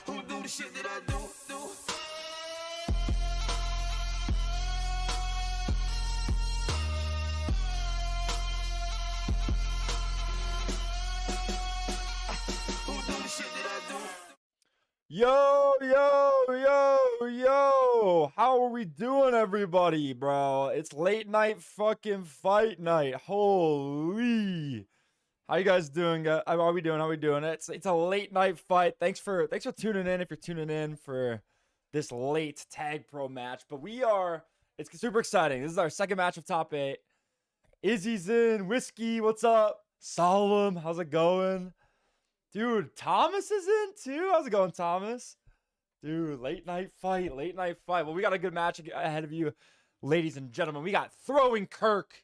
Who do the shit that I do? Who do the shit that I do? Yo, how are we doing, everybody, bro? It's late night fucking fight night. Holy. How you guys doing? How are we doing? How we doing? It's a late night fight. Thanks for tuning in if you're tuning in for this late Tag Pro match. But it's super exciting. This is our second match of top 8. Izzy's in. Whiskey, what's up? Solemn, how's it going? Dude, Thomas is in too. How's it going, Thomas? Dude, late night fight. Well, we got a good match ahead of you, ladies and gentlemen. We got Throwing Kirk,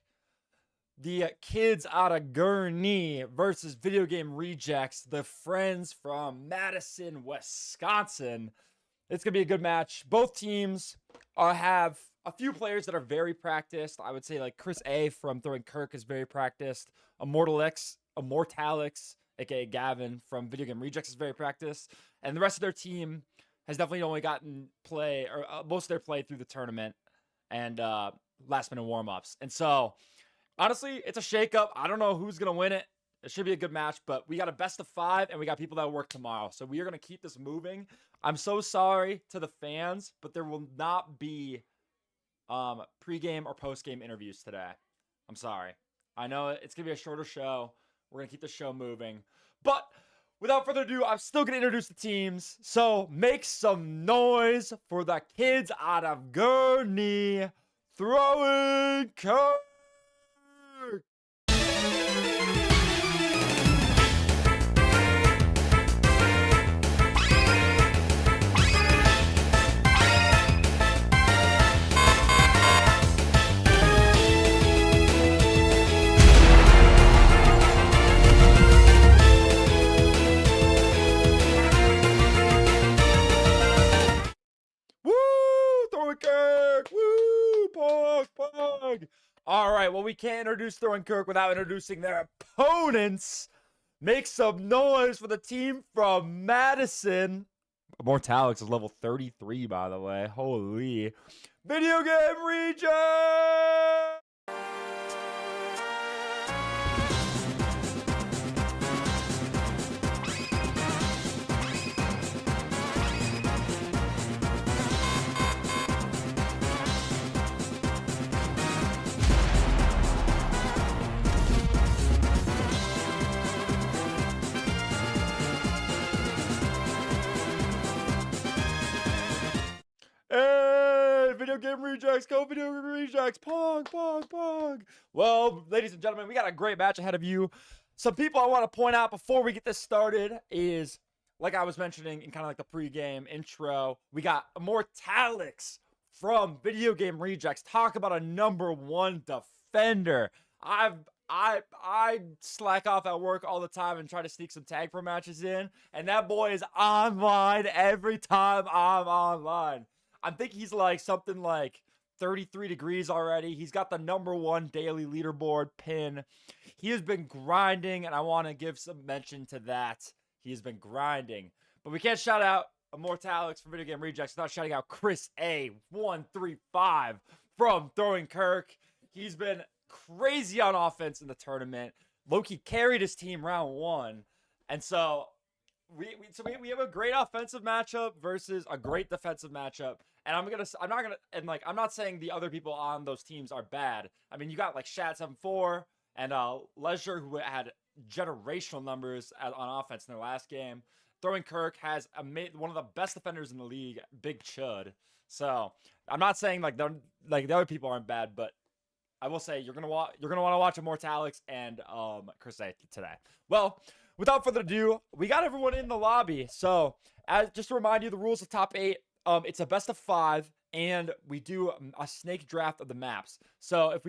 the kids out of Gurnee, versus Video Game Rejects, the friends from Madison, Wisconsin. It's going to be a good match. Both teams have a few players that are very practiced. I would say like Chris A from Throwing Kirk is very practiced. Immortalix, aka Gavin from Video Game Rejects, is very practiced. And the rest of their team has definitely only gotten play, or most of their play through the tournament and last minute warm-ups. And so, honestly, it's a shakeup. I don't know who's going to win it. It should be a good match, but we got a best of 5, and we got people that work tomorrow. So we are going to keep this moving. I'm so sorry to the fans, but there will not be pre-game or post-game interviews today. I'm sorry. I know it's going to be a shorter show. We're going to keep the show moving. But without further ado, I'm still going to introduce the teams. So make some noise for the kids out of Gurnee, Throwing Kirk. Throwing Kirk! Woo! Pog! All right, well, we can't introduce Throwing Kirk without introducing their opponents. Make some noise for the team from Madison. Immortalix is level 33, by the way. Holy. Video Game Reject! Hey, Video Game Rejects, go Video Game Rejects, pog. Well, ladies and gentlemen, we got a great match ahead of you. Some people I want to point out before we get this started is, like I was mentioning in kind of like the pregame intro, we got Immortalix from Video Game Rejects. Talk about a #1 defender. I slack off at work all the time and try to sneak some Tag Pro matches in, and that boy is online every time I'm online. I think he's like something like 33 degrees already. He's got the #1 daily leaderboard pin. He has been grinding, and I want to give some mention to that. He has been grinding. But we can't shout out Immortalix from Video Game Rejects without shouting out Chris A135 from Throwing Kirk. He's been crazy on offense in the tournament. Loki carried his team round 1. And so we have a great offensive matchup versus a great defensive matchup. And I'm not saying the other people on those teams are bad. I mean, you got like Shat74 and Leisure, who had generational numbers on offense in their last game. Throwing Kirk has one of the best defenders in the league, Big Chud. So I'm not saying like the other people aren't bad, but I will say you're gonna want to watch Immortalix and Chris A today. Well, without further ado, we got everyone in the lobby. So, just to remind you, the rules of top 8. It's a best of 5, and we do a snake draft of the maps. So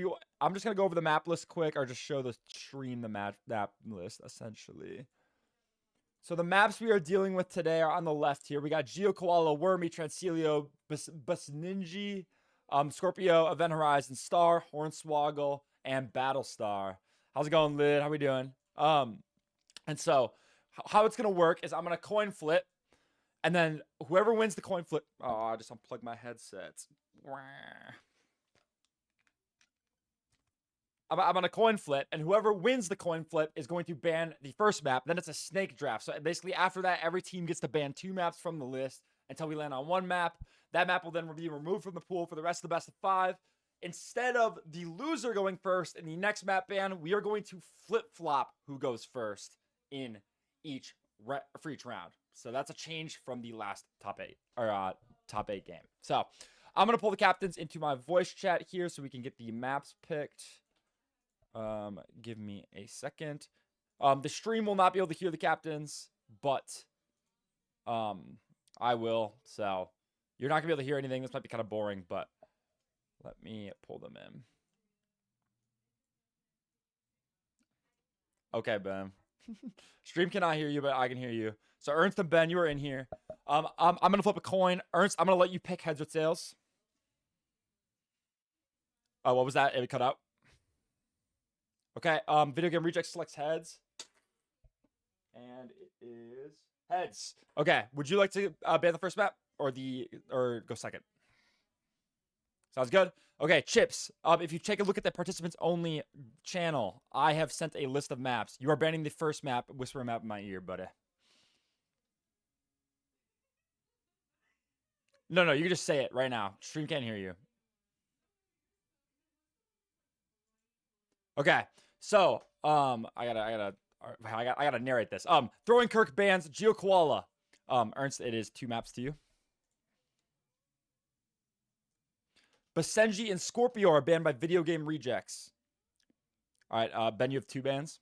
I'm just gonna go over the map list quick, or just show the stream the map list essentially. So the maps we are dealing with today are on the left here. We got Geo Koala, Wormy, Transilio, Busninji, Scorpio, Event Horizon, Star, Hornswoggle, and Battlestar. How's it going, Lid? How we doing? And so how it's gonna work is I'm gonna coin flip, and then whoever wins the coin flip. Oh, I just unplugged my headset. I'm on a coin flip, and whoever wins the coin flip is going to ban the first map. Then it's a snake draft. So basically, after that, every team gets to ban 2 maps from the list until we land on 1 map. That map will then be removed from the pool for the rest of the best of 5. Instead of the loser going first in the next map ban, we are going to flip-flop who goes first in each for each round. So that's a change from the last top 8 game. So I'm gonna pull the captains into my voice chat here so we can get the maps picked. Give me a second. The stream will not be able to hear the captains, but I will. So you're not gonna be able to hear anything. This might be kind of boring, but let me pull them in. Okay, Ben. Stream cannot hear you, but I can hear you. So Ernst and Ben, you are in here. I'm gonna flip a coin. Ernst, I'm gonna let you pick heads or tails. Oh, what was that? It cut out. Okay, Video Game Rejects selects heads. And it is heads. Okay, would you like to ban the first map or go second? Sounds good. Okay, Chips. If you take a look at the participants only channel, I have sent a list of maps. You are banning the first map. Whisper a map in my ear, buddy. No, you can just say it right now. Stream can't hear you. Okay. So, I gotta narrate this. Throwing Kirk bans Geo Koala. Ernst, it is 2 maps to you. Basenji and Scorpio are banned by Video Game Rejects. All right, Ben, you have 2 bans.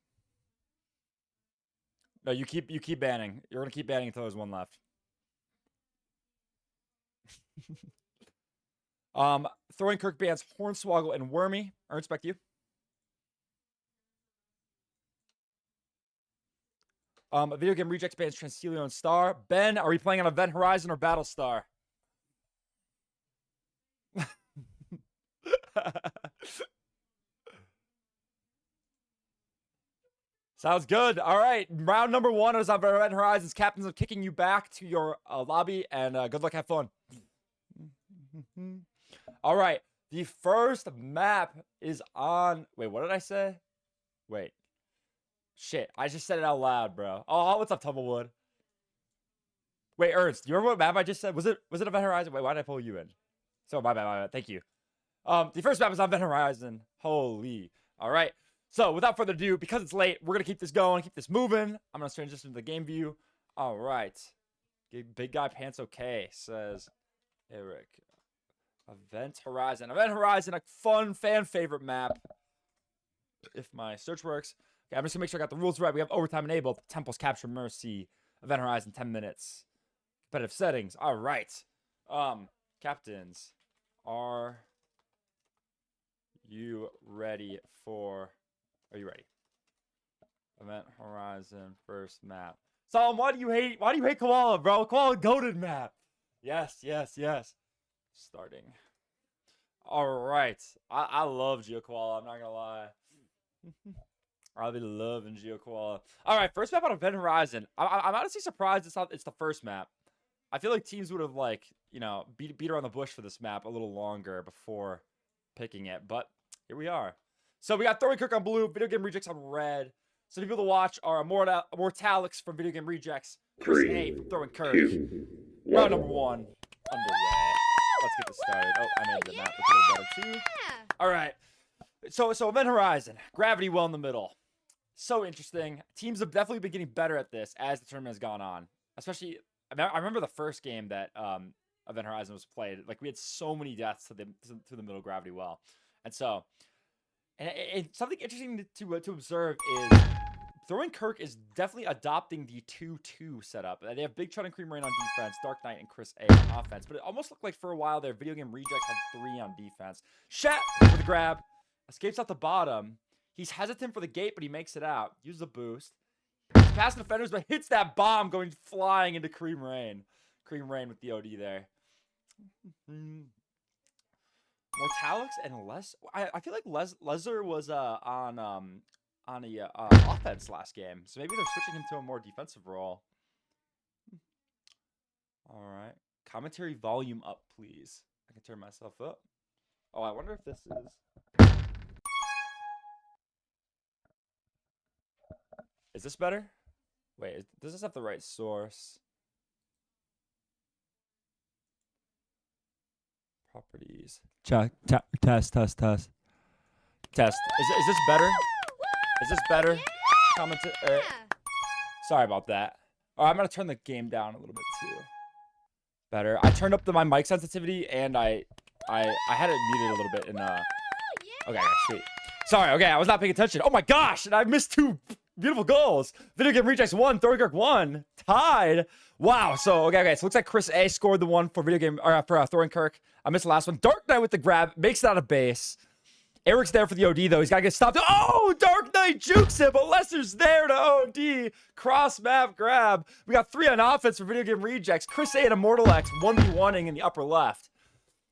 No, you keep banning. You're gonna keep banning until there's 1 left. Throwing Kirk bans Hornswoggle and Wormy. Ernst, back to you. Video Game Rejects bans Transilio and Star. Ben, are we playing on Event Horizon or Battlestar? Sounds good. All right. Round number 1 is on Event Horizons. Captains are kicking you back to your lobby, and good luck. Have fun. All right. The first map is on. Wait, what did I say? Wait. Shit. I just said it out loud, bro. Oh, what's up, Tumblewood? Wait, Ernst, do you remember what map I just said? Was it Event Horizon? Wait, why did I pull you in? So, my bad. Thank you. The first map is on Event Horizon. Holy. All right. So, without further ado, because it's late, we're going to keep this going, keep this moving. I'm going to transition to the game view. All right. Big Guy Pants Okay, says Eric. Event Horizon. Event Horizon, a fun fan favorite map. If my search works. Okay, I'm just going to make sure I got the rules right. We have overtime enabled. Temples Capture Mercy. Event Horizon, 10 minutes. Competitive settings. All right. Captains, are you ready for... Are you ready? Event Horizon, first map. Solemn, why do you hate Koala, bro? Koala goated map. Yes. Starting. All right. I love Geo Koala, I'm not gonna lie. I'll be loving Geo Koala. All right, first map on Event Horizon. I'm honestly surprised it's the first map. I feel like teams would have, like, you know, beat around the bush for this map a little longer before picking it, but here we are. So we got Throwing Kirk on blue, Video Game Rejects on red. So the people to watch are Mortalix from Video Game Rejects, Chris A from Throwing Kirk. 2, Round number 1 underway. Let's get this started. Oh, I made the map look a little better too. All right. So Event Horizon, Gravity well in the middle. So interesting. Teams have definitely been getting better at this as the tournament has gone on. Especially, I remember the first game that Event Horizon was played. Like, we had so many deaths to the middle Gravity well. And so, and something interesting to observe is Throwing Kirk is definitely adopting the 2-2 setup. They have Big Chud and Cream Rain on defense, Dark Knight and Chris A on offense. But it almost looked like for a while their Video Game Rejects had 3 on defense. Shat for the grab. Escapes out the bottom. He's hesitant for the gate, but he makes it out. Uses a boost. Past defenders, but hits that bomb going flying into Cream Rain. Cream Rain with the OD there. Mortalix and I feel like Lesler was on a offense last game, so maybe they're switching him to a more defensive role. All right, commentary volume up, please. I can turn myself up. Oh, I wonder if this is. Is this better? Wait, does this have the right source? Properties. Check. Test. Test. Is this better? Is this better? Sorry about that. All right, I'm gonna turn the game down a little bit too. Better. I turned up my mic sensitivity and I had it muted a little bit in Okay, sweet. Sorry. Okay, I was not paying attention. Oh my gosh, and I missed 2 beautiful goals. Video Game Rejects 1, Thorny Kirk 1, tied. Wow. So okay. So it looks like Chris A scored the one for for Thorny Kirk. I missed the last one. Dark Knight with the grab, makes it out of base. Eric's there for the OD though. He's gotta get stopped. Oh, Dark Knight jukes it, but Lester's there to OD. Cross map grab. We got 3 on offense for Video Game Rejects. Chris A and Immortal X 1v1ing in the upper left.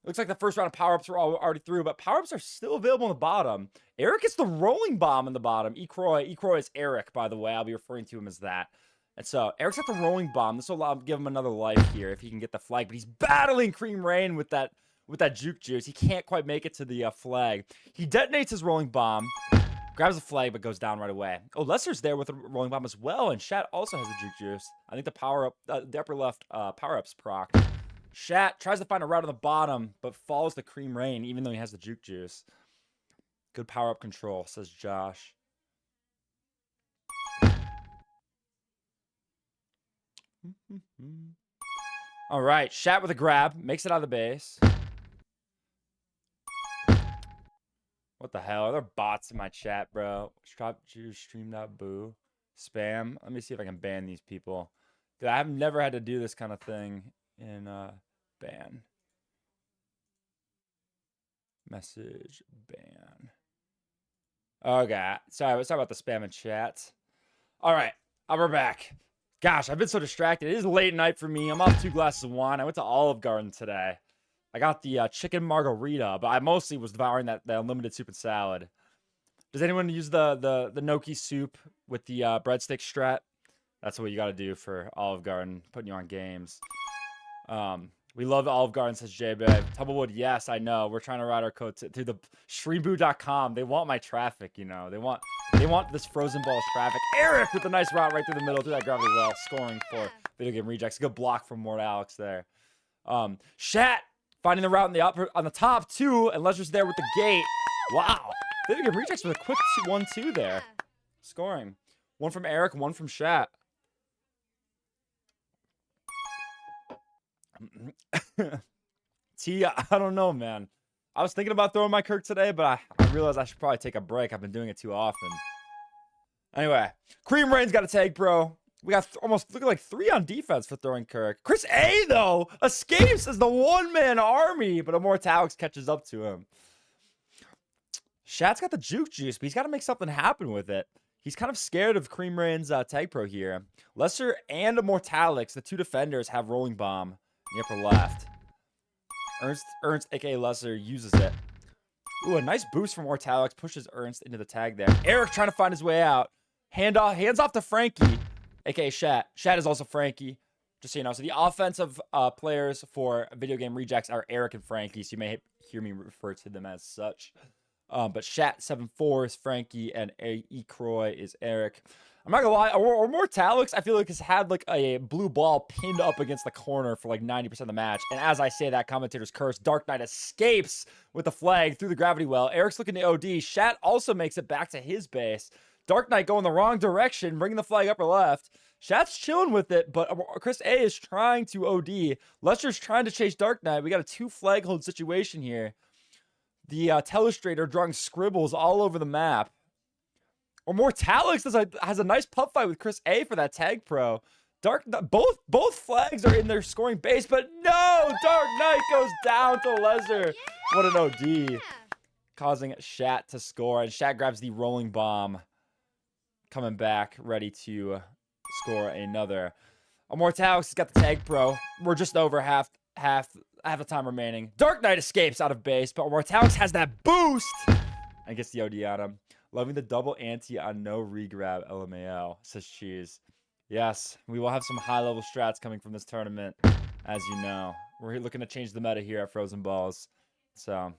Looks like the first round of power-ups are already through, but power-ups are still available in the bottom. Eric gets the rolling bomb in the bottom. E-Croy is Eric, by the way. I'll be referring to him as that. And so Eric's got the rolling bomb. This will give him another life here if he can get the flag. But he's battling Cream Rain with that juke juice. He can't quite make it to the flag. He detonates his rolling bomb, grabs the flag, but goes down right away. Oh, Lester's there with a rolling bomb as well, and Shat also has a juke juice. I think the power-up, the upper left power-up's proc. Shat tries to find a route on the bottom, but falls to Cream Rain, even though he has the juke juice. Good power-up control, says Josh. All right, Shat with a grab, makes it out of the base. What the hell? Are there bots in my chat, bro? Stream.boo. Spam. Let me see if I can ban these people. Dude, I've never had to do this kind of thing in ban. Message ban. Okay. Sorry about the spam in chat. All right. We're back. Gosh, I've been so distracted. It is late night for me. I'm off 2 glasses of wine. I went to Olive Garden today. I got the chicken margarita, but I mostly was devouring the unlimited soup and salad. Does anyone use the gnocchi soup with the breadstick strat? That's what you got to do for Olive Garden, putting you on games. We love Olive Garden, says J-Babe. Tumblewood, yes, I know. We're trying to ride our code to the streamboo.com. They want my traffic, you know. They want this frozen balls traffic. Eric with a nice route right through the middle, through that gravity well, scoring for Video Game Rejects. Good block from Mortalix there. Shat finding the route on the top 2, and Lester's there with the gate. Wow. Video Game Rejects with a quick 1-2 there. Scoring. 1 from Eric, 1 from Shat. T, I don't know, man. I was thinking about throwing my Kirk today, but I realized I should probably take a break. I've been doing it too often. Anyway, Cream Rain's got a tag, bro. We got almost looking like 3 on defense for throwing Kirk. Chris A, though, escapes as the one-man army, but Immortalix catches up to him. Shat's got the juke juice, but he's got to make something happen with it. He's kind of scared of Cream Rain's tag pro here. Lester and Immortalix, the 2 defenders, have rolling bomb in the upper left. Ernst, aka Lester, uses it. Ooh, a nice boost from Mortalix pushes Ernst into the tag there. Eric trying to find his way out. Hands off to Frankie, aka Shat. Shat is also Frankie, just so you know. So the offensive players for Video Game Rejects are Eric and Frankie, so you may hear me refer to them as such. But Shat 7-4 is Frankie, and E-Croy is Eric. I'm not gonna lie, or Mortalix, I feel like has had like a blue ball pinned up against the corner for like 90% of the match. And as I say that, commentator's curse, Dark Knight escapes with the flag through the gravity well. Eric's looking to OD. Shat also makes it back to his base. Dark Knight going the wrong direction, bringing the flag upper left. Shat's chilling with it, but Chris A is trying to OD. Lester's trying to chase Dark Knight. We got a 2 flag hold situation here. The Telestrator drawing scribbles all over the map. Or Mortalix has a nice pup fight with Chris A for that tag pro. Both flags are in their scoring base, but no! Dark Knight goes down to Lesser. What an OD. Causing Shat to score, and Shat grabs the rolling bomb. coming back, ready to score another. Immortalix has got the tag pro. We're just over half the time remaining. Dark Knight escapes out of base, but Immortalix has that boost and gets the OD on him. Loving the double ante on no regrab, LMAO, says Cheese. Yes, we will have some high-level strats coming from this tournament, as you know. We're looking to change the meta here at Frozen Balls. So,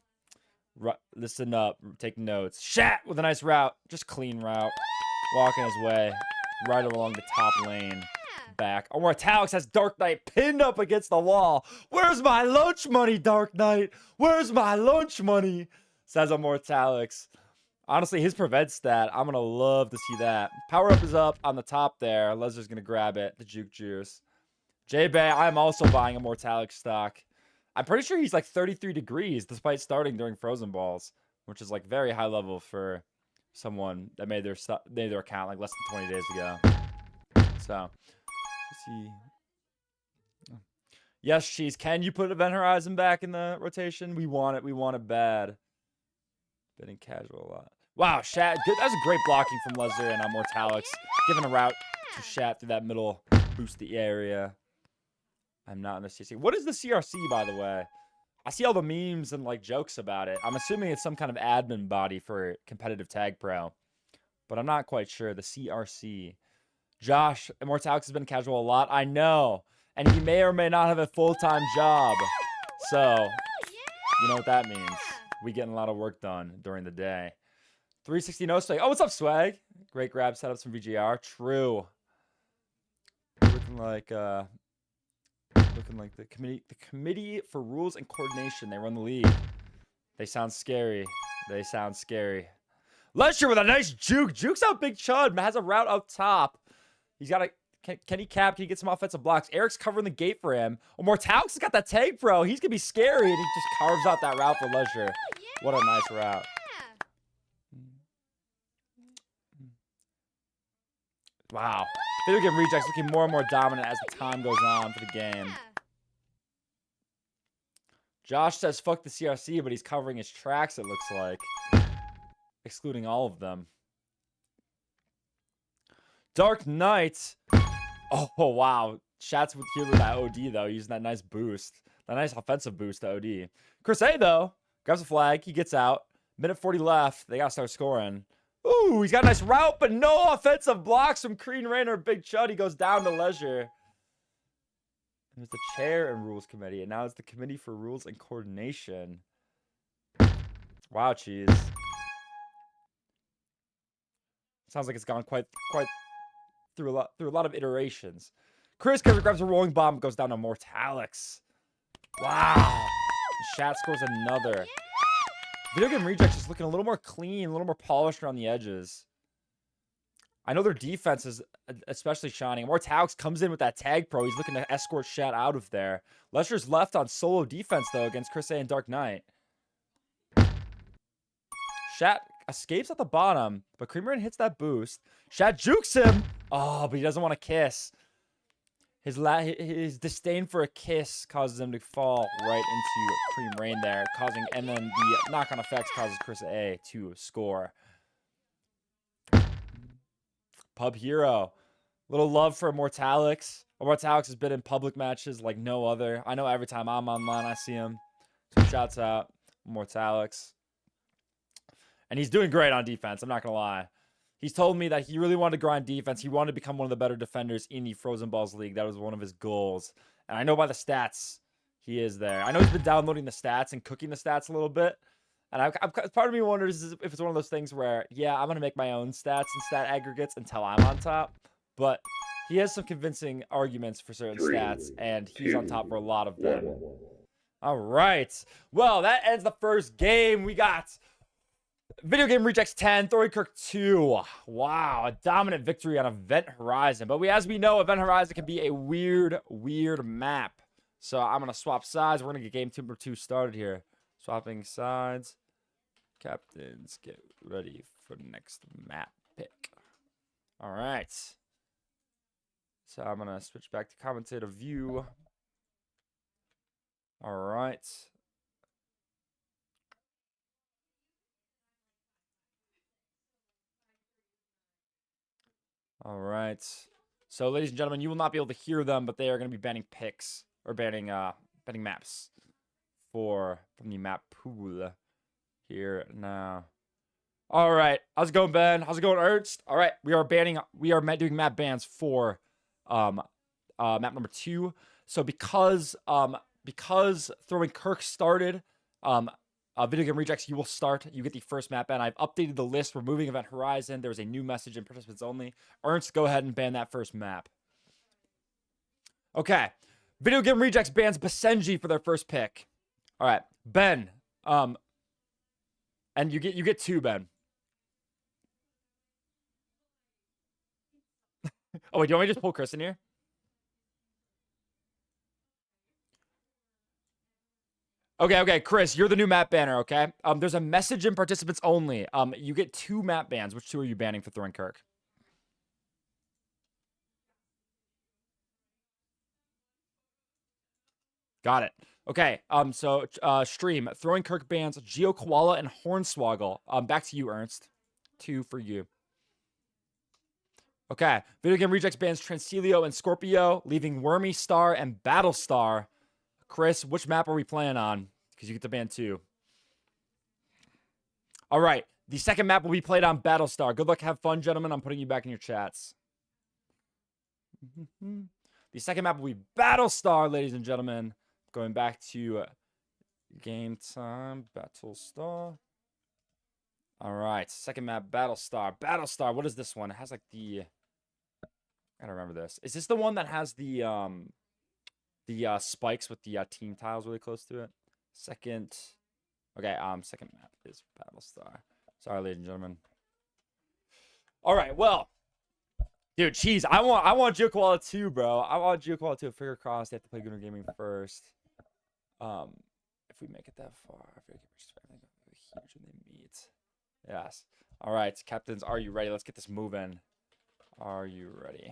listen up, take notes. Shat with a nice route, just clean route. Walking his way right along the top lane. Back. Immortalix has Dark Knight pinned up against the wall. Where's my lunch money, Dark Knight? Where's my lunch money? Says Immortalix. Honestly, his prevent stat, I'm going to love to see that. Power up is up on the top there. Lesnar's going to grab it. The Juke Juice. J-Bay, I'm also buying Immortalix stock. I'm pretty sure he's like 33 degrees despite starting during Frozen Balls, which is like very high level for someone that made their account like less than 20 days ago. So, let's see. Yes, Cheese. Can you put Event Horizon back in the rotation? We want it. We want it bad. Betting casual a lot. Wow, Shat. Good. That was a great blocking from Lesnar and Immortalix. Giving a route to Shat through that middle boosty area. I'm not in the CRC. What is the CRC, by the way? I see all the memes and like jokes about it. I'm assuming it's some kind of admin body for competitive tag pro, but I'm not quite sure. The CRC. Josh, Immortalix has been casual a lot. I know. And he may or may not have a full-time job. So, you know what that means. We getting a lot of work done during the day. 360 no swag. Oh, what's up, Swag? Great grab setups from VGR. True. Looking like the committee for rules and coordination. They run the league. They sound scary. They sound scary. Lesher with a nice juke. Juke's out Big Chud. Has a route up top. He's got a... Can he cap? Can he get some offensive blocks? Eric's covering the gate for him. Immortalix has got that tag pro. He's going to be scary. And he just carves out that route for Leisure. What a nice route. Wow. Video Game Rejects looking more and more dominant as the time goes on for the game. Josh says fuck the CRC, but he's covering his tracks, it looks like. Excluding all of them. Dark Knight. Oh, wow. Shat's here with that OD, though, using that nice boost. That nice offensive boost to OD. Chris A, though, grabs a flag. He gets out. Minute 40 left. They got to start scoring. Ooh, he's got a nice route, but no offensive blocks from Crean Rainer. Big Chud. He goes down to Leisure. There's the chair and rules committee, and now it's the committee for rules and coordination. Wow, Cheese. Sounds like it's gone quite through a lot of iterations. Chris grabs a rolling bomb, goes down to Immortalix. Wow. Shat scores another. Video Game Rejects is looking a little more clean, a little more polished around the edges. I know their defense is especially shining. Immortalix comes in with that tag pro. He's looking to escort Shat out of there. Lester's left on solo defense, though, against Chris A and Dark Knight. Shat escapes at the bottom, but Creamer hits that boost. Shat jukes him. Oh, but he doesn't want to kiss. His disdain for a kiss causes him to fall right into Cream Rain there, and then the knock-on effects causes Chris A to score. Pub Hero. Little love for Immortalix. Immortalix has been in public matches like no other. I know every time I'm online, I see him. So shouts out, Immortalix. And he's doing great on defense, I'm not going to lie. He's told me that he really wanted to grind defense. He wanted to become one of the better defenders in the Frozen Balls League. That was one of his goals. And I know by the stats, he is there. I know he's been downloading the stats and cooking the stats a little bit. And part of me wonders if it's one of those things where, yeah, I'm going to make my own stats and stat aggregates until I'm on top. But he has some convincing arguments for certain stats, and he's on top for a lot of them. All right. Well, that ends the first game. We got Video Game Rejects 10, Thorykirk 2. Wow, a dominant victory on Event Horizon. But as we know, Event Horizon can be a weird map. So I'm going to swap sides. We're going to get game number 2 started here. Swapping sides. Captains, get ready for the next map pick. All right. So I'm going to switch back to commentator view. All right. All right. So, ladies and gentlemen, you will not be able to hear them, but they are going to be banning picks or banning maps from the map pool here now. All right. How's it going, Ben? How's it going, Ernst? All right. We are doing map bans for map number 2. So because Throwing Kirk started, Video Game Rejects, you will start. You get the first map ban. I've updated the list, removing Event Horizon. There was a new message in participants only. Ernst, go ahead and ban that first map. Okay. Video Game Rejects bans Basenji for their first pick. All right, Ben. And you get 2, Ben. Oh wait, do you want me to just pull Chris in here? Okay, Chris, you're the new map banner, okay? There's a message in participants only. You get 2 map bans. Which 2 are you banning for Throwing Kirk? Got it. Okay, so stream. Throwing Kirk bans Geo Koala and Hornswoggle. Back to you, Ernst. 2 for you. Okay, Video Game Rejects bans Transilio and Scorpio, leaving Wormy Star and Battlestar. Chris, which map are we playing on? Because you get to ban 2. All right, the second map will be played on Battlestar. Good luck, have fun, gentlemen. I'm putting you back in your chats. The second map will be Battlestar, ladies and gentlemen. Going back to game time, Battlestar. All right, second map, Battlestar. Battlestar, what is this one? It has like the... I don't remember this. Is this the one that has the spikes with the team tiles really close to it? Second... Okay, second map is Battlestar. Sorry, ladies and gentlemen. All right, well... Dude, cheese. I want Geo Koala 2, bro. I want Geo Koala 2. Figure crossed. They have to play Gooner Gaming first. If we make it that far, huge when they meet. Yes. All right, captains, are you ready? Let's get this moving. Are you ready?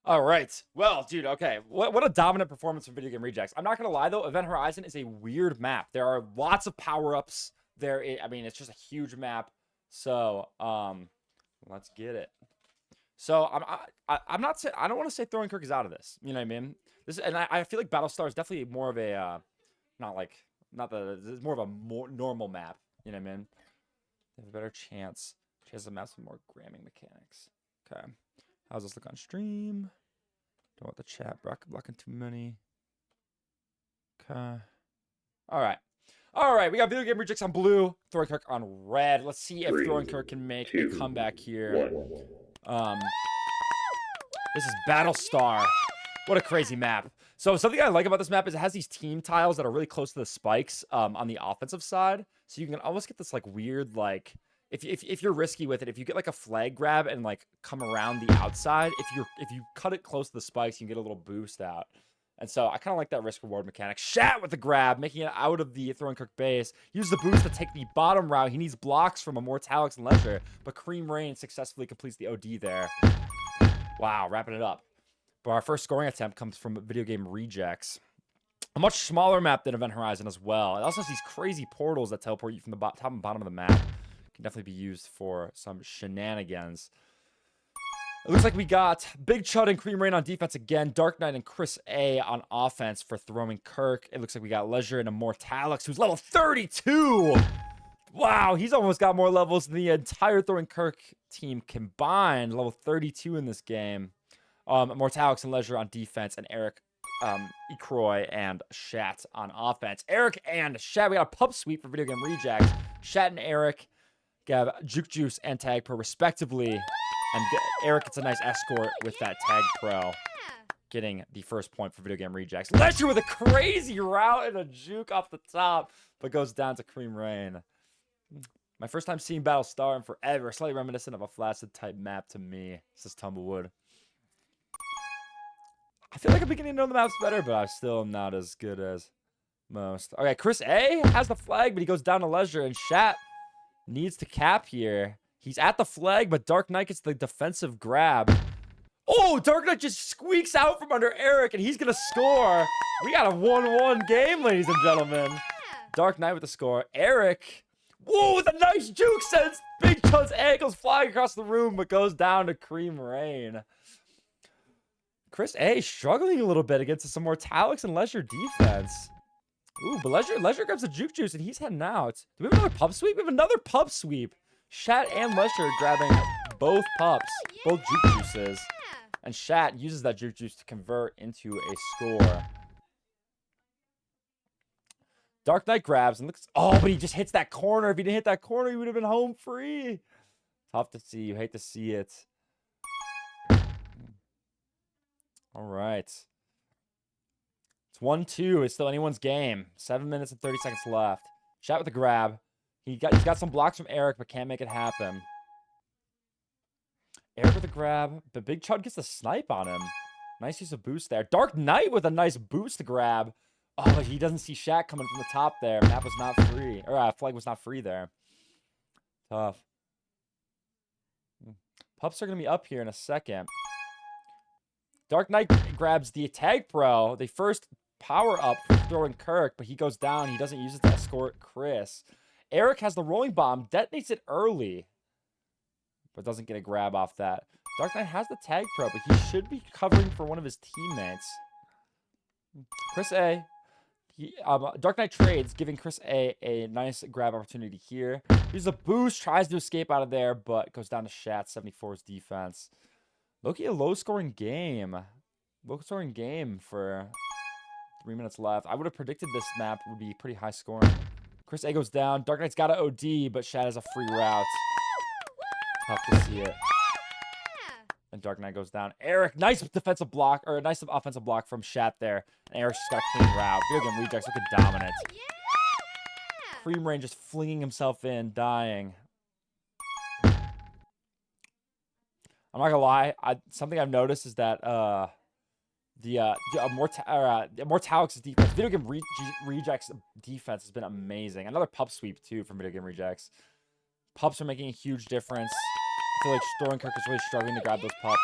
All right. Well, dude, okay. What a dominant performance from Video Game Rejects. I'm not going to lie, though. Event Horizon is a weird map. There are lots of power-ups there. I mean, it's just a huge map. So, let's get it. So, I'm not saying... I don't want to say Throwing Kirk is out of this. You know what I mean? I feel like Battlestar is definitely more of a... It's more of a more normal map. You know what I mean? They have a better chance. She has a map with more gramming mechanics. Okay. How's this look on stream? Don't want the chat blocking too many. Okay. All right. We got Video Game Rejects on blue. Throwing Kirk on red. Let's see if Throwing Kirk can make a comeback here. This is Battlestar. What a crazy map. So something I like about this map is it has these team tiles that are really close to the spikes on the offensive side. So you can almost get this like weird, like if you're risky with it, if you get like a flag grab and like come around the outside, if you cut it close to the spikes, you can get a little boost out. And so I kind of like that risk reward mechanic. Shat with the grab, making it out of the Throwing Kirk base. Use the boost to take the bottom route. He needs blocks from Immortalix and Leisure, but Cream Rain successfully completes the OD there. Wow, wrapping it up. But our first scoring attempt comes from Video Game Rejects. A much smaller map than Event Horizon as well. It also has these crazy portals that teleport you from the top and bottom of the map. Can definitely be used for some shenanigans. It looks like we got Big Chud and Cream Rain on defense again. Dark Knight and Chris A on offense for Throwing Kirk. It looks like we got Leisure and Immortalix, who's level 32. Wow, he's almost got more levels than the entire Throwing Kirk team combined. Level 32 in this game. Immortalix and Leisure on defense, and Eric, Ecroy, and Shat on offense. Eric and Shat, we got a pup sweep for Video Game Rejects. Shat and Eric have Juke Juice and Tag Pro respectively. And Eric gets a nice escort with that Tag Pro, getting the first point for Video Game Rejects. Leisure with a crazy route and a juke off the top, but goes down to Cream Rain. My first time seeing Battlestar in forever. Slightly reminiscent of a flaccid type map to me, says Tumblewood. I feel like I'm beginning to know the maps better, but I'm still not as good as most. Okay, Chris A has the flag, but he goes down to Leisure, and Shat needs to cap here. He's at the flag, but Dark Knight gets the defensive grab. Oh, Dark Knight just squeaks out from under Eric, and he's going to score. We got a 1-1 game, ladies and gentlemen. Dark Knight with the score. Eric, Whoa, with a nice juke sends Big Chud's ankles flying across the room, but goes down to Cream Rain. Chris A struggling a little bit against some Mortalix and Leisure defense. Ooh, but Leisure grabs a juke juice and he's heading out. Do we have another pup sweep? We have another pup sweep. Shat and Leisure grabbing both pups, both juke juices. And Shat uses that juke juice to convert into a score. Dark Knight grabs and looks. Oh, but he just hits that corner. If he didn't hit that corner, he would have been home free. Tough to see. You hate to see it. All right. It's 1-2. It's still anyone's game. 7 minutes and 30 seconds left. Shat with the grab. He's got some blocks from Eric, but can't make it happen. Eric with a grab, but Big Chud gets a snipe on him. Nice use of boost there. Dark Knight with a nice boost grab. Oh, but he doesn't see Shaq coming from the top there. Map was not free. Or flag was not free there. Tough. Pups are going to be up here in a second. Dark Knight grabs the Tag Pro. The first power up for throwing Kirk, but he goes down. He doesn't use it to escort Chris. Eric has the rolling bomb. Detonates it early, but doesn't get a grab off that. Dark Knight has the Tag Pro, but he should be covering for one of his teammates. Chris A. Dark Knight trades, giving Chris a nice grab opportunity here. Uses a boost, tries to escape out of there, but goes down to Shat. 74's defense. Loki, a low-scoring game. Low-scoring game for 3 minutes left. I would have predicted this map would be pretty high-scoring. Chris A goes down. Dark Knight's got an OD, but Shat has a free route. Tough to see it. And Dark Knight goes down. Eric, nice defensive block, or a nice offensive block from Shat there. And Eric's just got a clean route. Video Game Rejects looking dominant. Cream Rain just flinging himself in, dying. I'm not gonna lie. Something I've noticed is that Mortalix's defense, Video Game Rejects defense has been amazing. Another pup sweep too from Video Game Rejects. Pups are making a huge difference. I feel like Thornkirk is really struggling to grab those pups.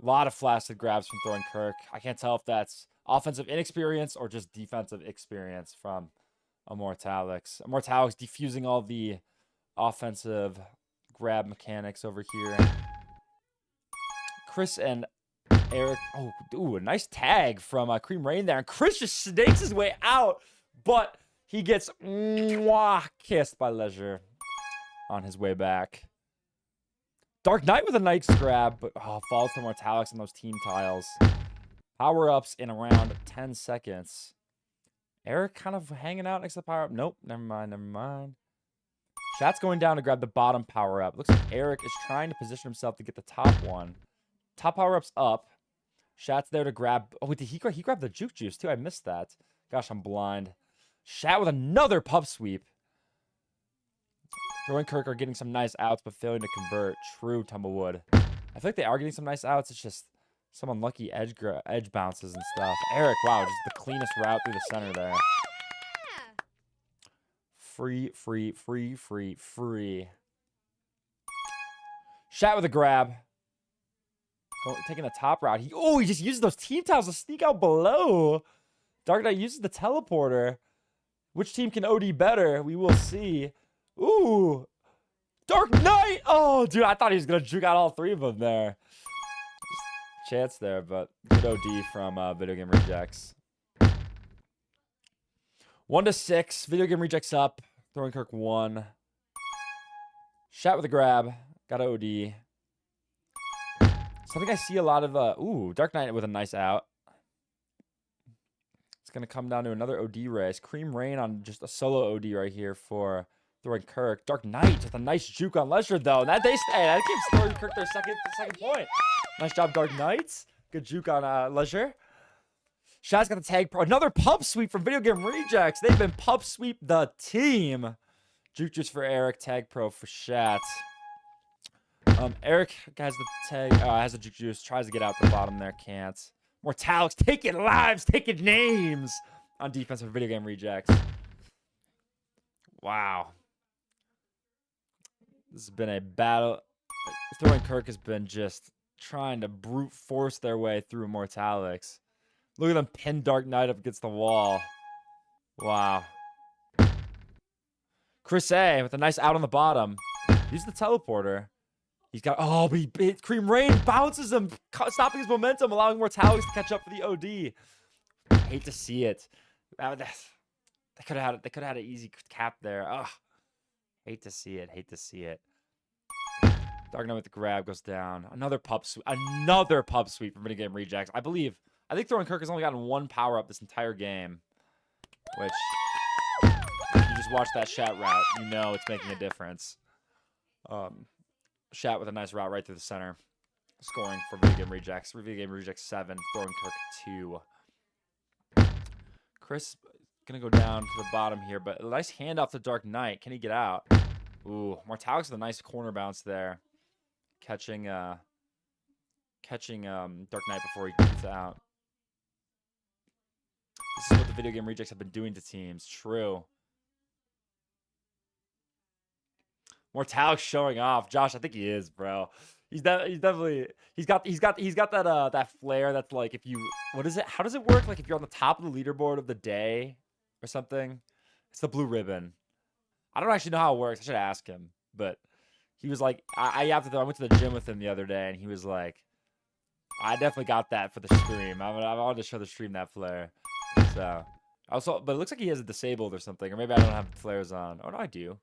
A lot of flaccid grabs from Thornkirk. I can't tell if that's offensive inexperience or just defensive experience from Mortalix. Mortalix defusing all the offensive grab mechanics over here. Chris and Eric. Oh, ooh, a nice tag from Cream Rain there. And Chris just snakes his way out, but he gets kissed by Leisure on his way back. Dark Knight with a nice grab, but falls to Mortalix on those team tiles. Power-ups in around 10 seconds. Eric kind of hanging out next to the power-up. Nope, never mind. Shat's going down to grab the bottom power-up. Looks like Eric is trying to position himself to get the top one. Top power-up's up. Shat's there to grab... Oh, did he grab the juke juice, too? I missed that. Gosh, I'm blind. Shat with another pup sweep. Thornkirk are getting some nice outs, but failing to convert. True Tumblewood. I feel like they are getting some nice outs. It's just some unlucky edge bounces and stuff. Eric, wow, just the cleanest route through the center there. Free. Shat with a grab. Taking the top route. He just uses those team tiles to sneak out below. Dark Knight uses the teleporter. Which team can OD better? We will see. Ooh. Dark Knight! Oh, dude, I thought he was going to juke out all three of them there. Just chance there, but good OD from Video Game Rejects. 1-6. Video Game Rejects up. Thornkirk 1. Shat with a grab. Got an OD. So I think I see a lot of... Dark Knight with a nice out. It's going to come down to another OD race. Cream Rain on just a solo OD right here for Thornkirk. Dark Knight with a nice juke on Leisure, though. That keeps Thornkirk their second point. Nice job, Dark Knights. Good juke on Leisure. Shat's got the tag pro. Another pup sweep from Video Game Rejects. They've been pup sweep the team. Juke juice for Eric. Tag pro for Shat. Eric has the tag. Has the juke juice. Tries to get out the bottom there. Can't. Mortalix taking lives, taking names on defense for Video Game Rejects. Wow. This has been a battle. Thornkirk has been just trying to brute force their way through Mortalix. Look at them pin Dark Knight up against the wall. Wow. Chris A with a nice out on the bottom. Use the teleporter. He's got, oh, but Cream Rain bounces him, stopping his momentum, allowing Mortalix to catch up for the OD. Hate to see it. They could have had an easy cap there. Ugh. Hate to see it. Hate to see it. Dark Knight with the grab goes down. Another pub sweep. Another pub sweep from Minigame Rejects. I think Throwing Kirk has only gotten one power up this entire game. Which, if you just watch that Shat route, you know it's making a difference. Shat with a nice route right through the center. Scoring for Video Game Rejects. Video Game Rejects 7. Throwing Kirk 2. Chris gonna go down to the bottom here, but a nice handoff to Dark Knight. Can he get out? Ooh, Mortalix with a nice corner bounce there. Catching Dark Knight before he gets out. This is what the Video Game Rejects have been doing to teams. True. Mortalix showing off. Josh, I think he is, bro. He's got that flair that's like, if you, what is it? How does it work? Like if you're on the top of the leaderboard of the day or something, it's the blue ribbon. I don't actually know how it works. I should ask him, but he was like, I went to the gym with him the other day, and he was like, I definitely got that for the stream. I wanted to show the stream that flare. So also, but it looks like he has it disabled or something, or maybe I don't have flares on. Oh no, I do.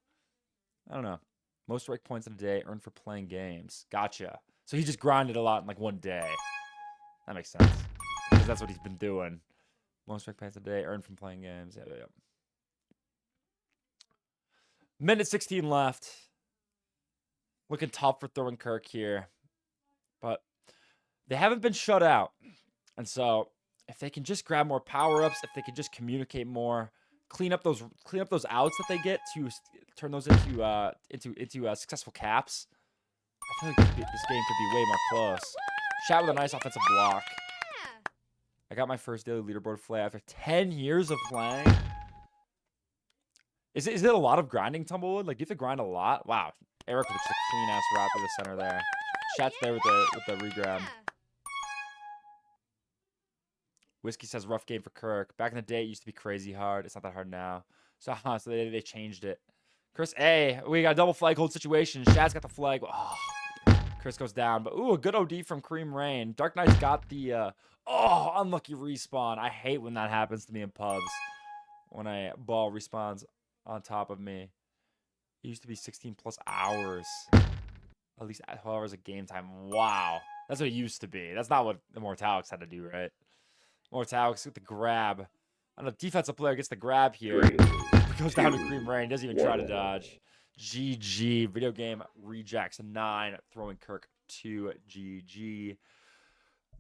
I don't know. Most strike points in a day earned for playing games. Gotcha. So he just grinded a lot in like one day. That makes sense, because that's what he's been doing. Most strike points a day earned from playing games. Yeah. Minute 16 left. Looking tough for Throwing Kirk here, but they haven't been shut out. And so if they can just grab more power-ups, if they can just communicate more, clean up those outs that they get to turn those into successful caps, I feel like this game could be way more close. Shat with a nice offensive block. I got my first daily leaderboard flay after 10 years of playing. Is it a lot of grinding, Tumblewood? Like, do you have to grind a lot? Wow. Eric with just a clean-ass route through the center there. Shat's there with the regrab. Whiskey says rough game for Kirk. Back in the day, it used to be crazy hard. It's not that hard now. So they changed it. Chris A, we got a double flag hold situation. Shat's got the flag. Oh, Chris goes down. But, ooh, a good OD from Cream Rain. Dark Knight's got the, unlucky respawn. I hate when that happens to me in pubs. When a ball respawns on top of me. It used to be 16 plus hours. At least 12 hours of game time. Wow. That's what it used to be. That's not what the Mortalix had to do, right? Mortalix with the grab. And the defensive player gets the grab here. Goes down to Cream Rain. Doesn't even try to dodge. GG. Video Game Rejects 9. Throwing Kirk 2. GG.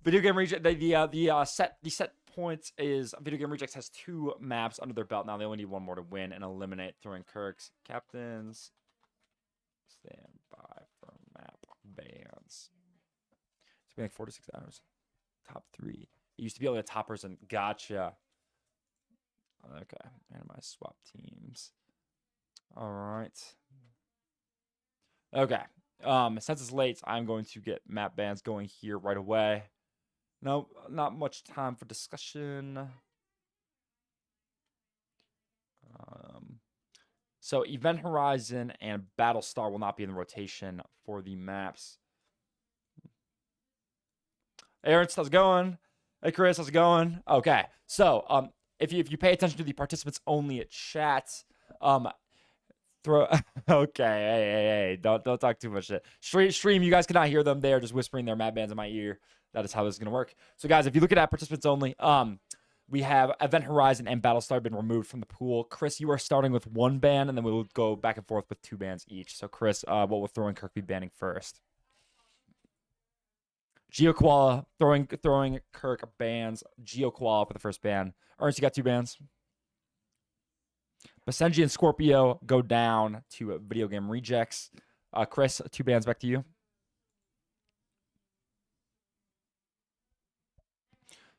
Video Game Rejects. The set points is Video Game Rejects has 2 maps under their belt now. They only need 1 more to win and eliminate. Throwing Kirk's captains. Stand by for map bans. It's been like 4 to 6 hours. Top 3. It used to be only a top person. Gotcha. Okay. Randomized swap teams. All right. Okay. Since it's late, I'm going to get map bans going here right away. No, not much time for discussion. So Event Horizon and Battlestar will not be in the rotation for the maps. Hey, Ernst, how's it going? Hey, Chris, how's it going? Okay, so if you pay attention to the participants only chat, okay, hey, don't talk too much shit. Stream, you guys cannot hear them. They are just whispering their map bands in my ear. That is how this is gonna work. So, guys, if you look at participants only, we have Event Horizon and Battlestar been removed from the pool. Chris, you are starting with 1 ban, and then we will go back and forth with 2 bans each. So, Chris, what will Throwing Kirk be banning first? Geokoala, throwing Kirk bans Geokoala for the first ban. Ernst, you got 2 bans. Basenji and Scorpio go down to Video Game Rejects. Chris, 2 bans back to you.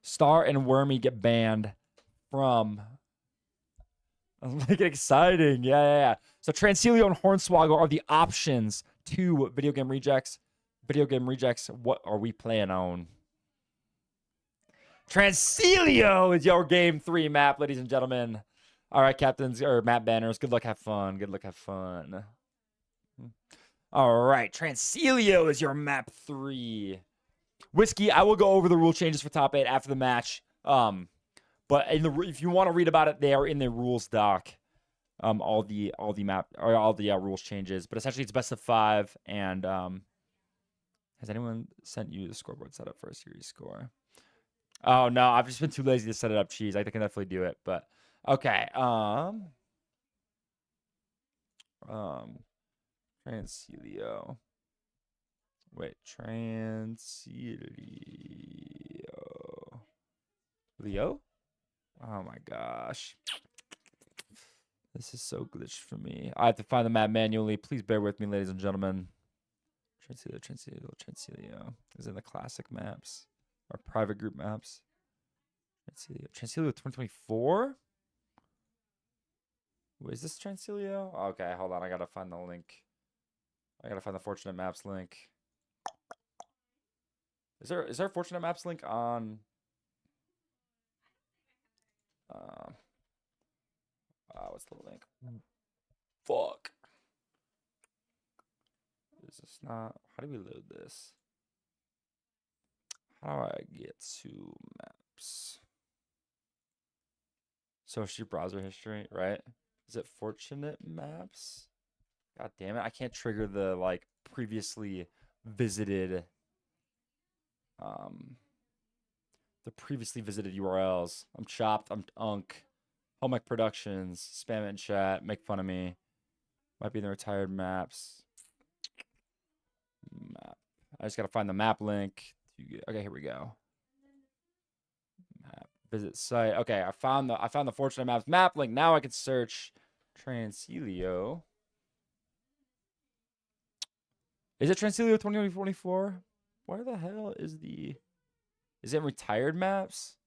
Star and Wormy get banned from. Make it exciting. Yeah. So Transilio and Hornswoggle are the options to Video Game Rejects. Video Game Rejects, what are we playing on? Transilio is your game 3 map, ladies and gentlemen. All right, captains or map banners. Good luck, have fun. Good luck, have fun. All right, Transilio is your map 3. Whiskey, I will go over the rule changes for top 8 after the match. But if you want to read about it, they are in the rules doc. All the map or all the rules changes. But essentially, it's best of 5. And has anyone sent you the scoreboard setup for a series score? Oh no, I've just been too lazy to set it up. Cheese, I can definitely do it. But okay. Transilio. Wait, Transilio. Leo? Oh my gosh. This is so glitched for me. I have to find the map manually. Please bear with me, ladies and gentlemen. Transilio. Is in the classic maps or private group maps. Transilio 2024? Wait, is this Transilio? Okay, hold on. I gotta find the link. I gotta find the Fortunate Maps link. Is there a Fortunate Maps link on? What's the link? Fuck. Is this not? How do we load this? How do I get to maps? So it's your browser history, right? Is it Fortunate Maps? God damn it! I can't trigger the like previously visited. The previously visited URLs. I'm chopped. I'm Unk. Home Ec Productions. Spam it in chat. Make fun of me. Might be in the retired maps. Map. I just gotta find the map link. Okay, here we go. Map. Visit site. Okay, I found the Fortunate Maps map link. Now I can search Transilio. Is it Transilio 2024? Where the hell is the? Is it retired maps?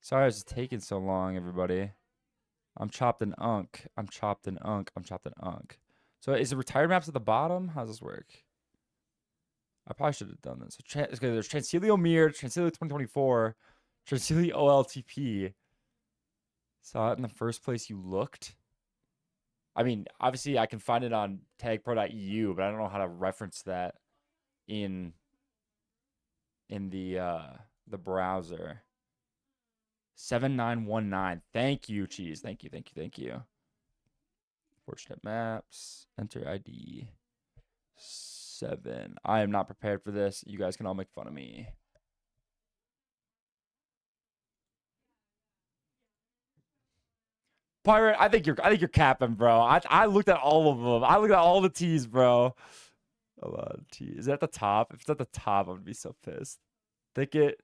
Sorry, it's taking so long, everybody. I'm chopped in Unk. I'm chopped in Unk. I'm chopped in Unk. So is it retired maps at the bottom? How does this work? I probably should have done this. So there's Transilio Mirror, Transilio 2024, Transilio OLTP. Saw it in the first place you looked. I mean, obviously I can find it on tagpro.eu, but I don't know how to reference that in the browser. 7919. Thank you, Cheese. Thank you. Fortunate Maps. Enter ID 7. I am not prepared for this. You guys can all make fun of me. Pirate, I think you're capping, bro. I looked at all of them. I looked at all the T's, bro. A lot of T. Is it at the top? If it's at the top, I'm gonna be so pissed. Thicket.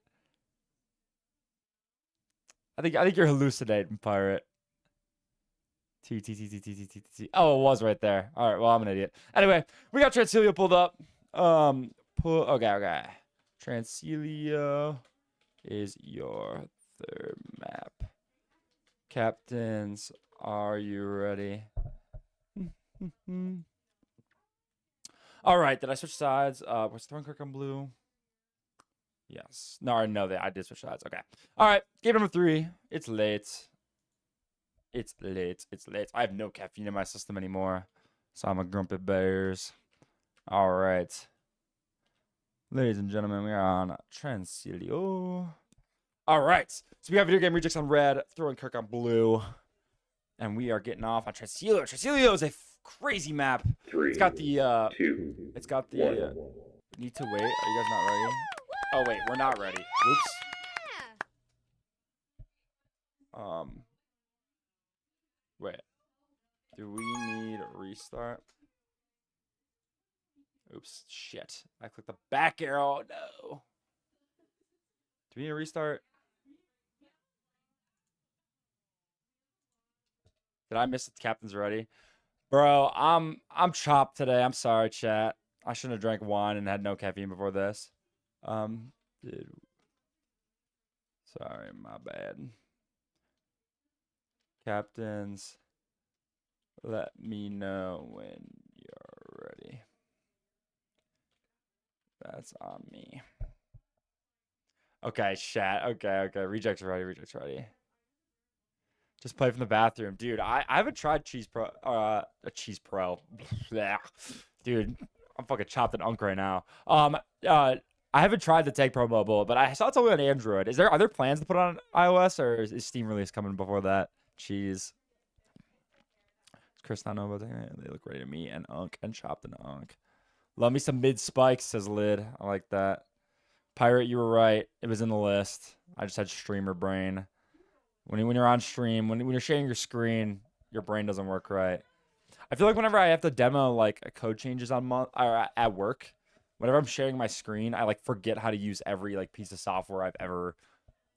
I think you're hallucinating, Pirate. T. Oh, it was right there. All right, well, I'm an idiot. Anyway, we got Transilio pulled up. Okay. Transilio is your third map. Captains, are you ready? All right, did I switch sides? Was Throwing Kirk on blue? Yes. No, I did switch sides. Okay. All right, game number 3. It's late. It's late. I have no caffeine in my system anymore, so I'm a grumpy bears. All right. Ladies and gentlemen, we are on Transilio. All right. So we have video game rejects on red, Throwing Kirk on blue, and we are getting off on Transilio. Transilio is a crazy map. It's got the need to wait. Are you guys not ready? Oh wait, we're not ready. Oops. Wait. Do we need a restart? Oops, shit. I clicked the back arrow. No. Do we need a restart? Did I miss the captains already? Bro, I'm chopped today. I'm sorry, chat. I shouldn't have drank wine and had no caffeine before this. Sorry, my bad. Captains, let me know when you're ready. That's on me. Okay, chat. Okay. Rejects ready. Just play from the bathroom. Dude, I haven't tried Cheese Pro. A Cheese Pro. Yeah. Dude, I'm fucking chopped an unk right now. I haven't tried the Tag Pro Mobile, but I saw it's only on Android. Are there plans to put it on iOS, or is Steam release coming before that? Cheese. Does Chris not know about that? They look ready to meet and unk and chopped an unk. Love me some mid spikes, says Lid. I like that. Pirate, you were right. It was in the list. I just had streamer brain. When you're on stream, when you're sharing your screen, your brain doesn't work right. I feel like whenever I have to demo like a code changes or at work, whenever I'm sharing my screen, I like forget how to use every like piece of software I've ever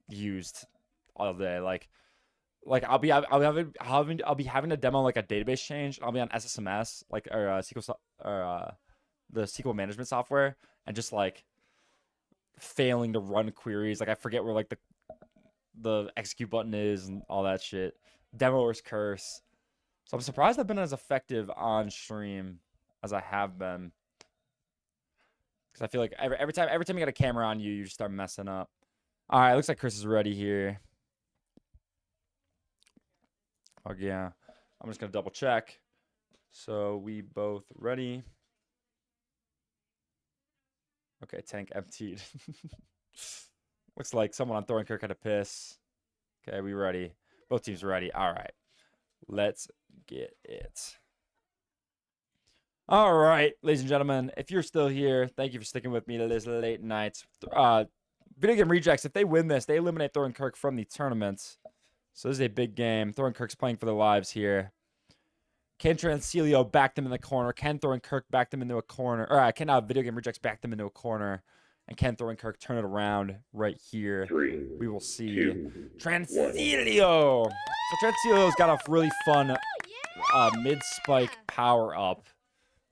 used all day. Like I'll be having to demo like a database change. I'll be on SSMS or the SQL management software, and just like failing to run queries. Like I forget where like the execute button is and all that shit. Demoer's curse. So I'm surprised I've been as effective on stream as I have been. Because I feel like every time you got a camera on you, you just start messing up. All right, looks like Chris is ready here. Oh yeah, I'm just gonna double check. So we both ready. Okay, tank emptied. Looks like someone on Thornkirk had a piss. Okay, we ready. Both teams ready. All right. Let's get it. All right, ladies and gentlemen, if you're still here, thank you for sticking with me to this late night. Video Game Rejects, if they win this, they eliminate Thornkirk from the tournament. So this is a big game. Thornkirk's playing for their lives here. Ken Transilio backed them in the corner. Ken Thornkirk backed them into a corner. Or Video Game Rejects backed them into a corner. And Ken Thornkirk turn it around right here. We will see Transilio. So Transilio's got a really fun mid-spike power-up